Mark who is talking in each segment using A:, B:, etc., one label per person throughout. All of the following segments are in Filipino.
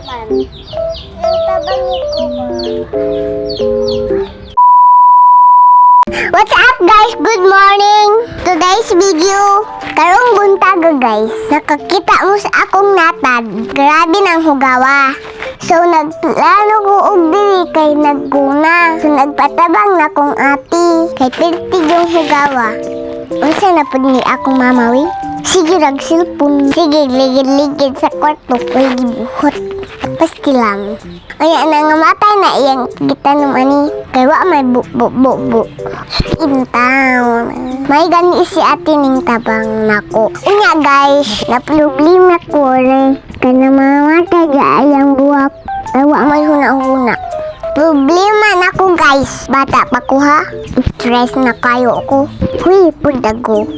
A: man. Ang tabang ko ba? What's up guys? Good morning! Today's video, karong buntag guys. Nakakita mo sa akong natad. Grabe ng hugawa. So nagplano ko og dili kay nagkuna. So nagpatabang na kong ati. Kay piltig yung hugawa. Unsa na pud ni akong mamawi? Sige rag cellphone. Sige ligid-ligid sa kwarto ko'y gibuhot. Paski lang. Ay nangamatay na iyang gitanong ani. Kay wa may bu. In town. May gani si ate ning tabang nako. Unya guys, na problema ko rin. Kay namamatay ga ayang buwak. Ay wa may huna-huna. Problema na ko guys. Bata pa ko ha. Stress na kayo ko. Huy, pudago.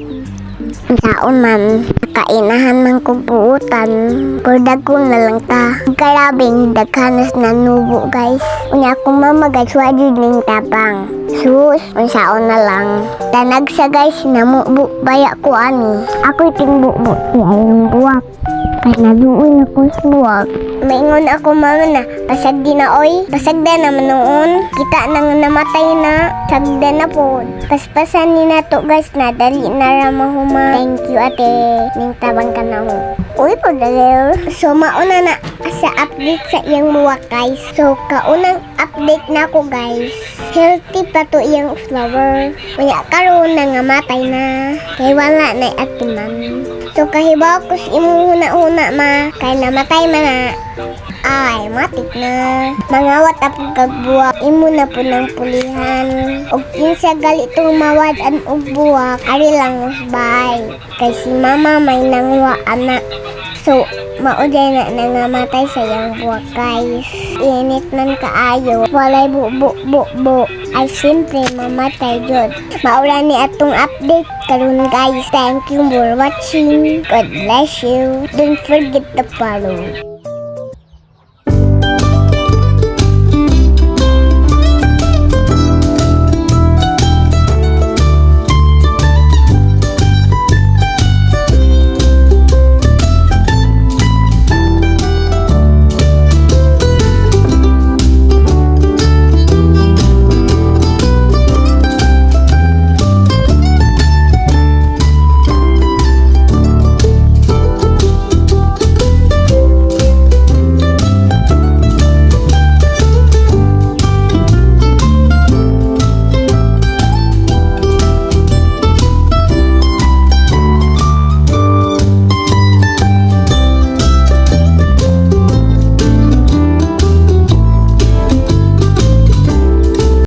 A: Saon man, kainahan man ko buutan. Pudago na lang ta. Karabing daghanas na nubo guys. Unya akong mama guys, wadi ning tabang. Sus, unsaon na lang. Tanag sa guys, namubo baya ko ani. Ako'y tingbubo si ayong buwak. Kaya naduon ako sa buwak. Maingon ako mama na, pasagdi na oy. Pasagda naman noon. Kita nang namatay na. Sagda na po. Paspasan ni na to guys na dali na ramahuma. Thank you ate. Ning tabang ka na ho. Uy po dali. So mauna na sa update sa iyang buwak guys. So kaunang update na ko guys. Healthy pa to iyang flower. Kaya karon na nga matay na. Kaya wala na atiman. So kahibaw ko sa imong huna-huna ma. Kaya namatay man na. Ay, matik na. Mangawat apong kagbuwak. Imo na po ng pulihan. Og kinsa galitong mawadan og buwak. Ari lang usbay. Kay si mama may nangwa anak. So, mauday na nangamatay sa iyang buwak guys. Init man kaayo. Walay bu. Ay simple mamatay jud. Maura ni atong update karon guys. Thank you for watching. God bless you. Don't forget to follow.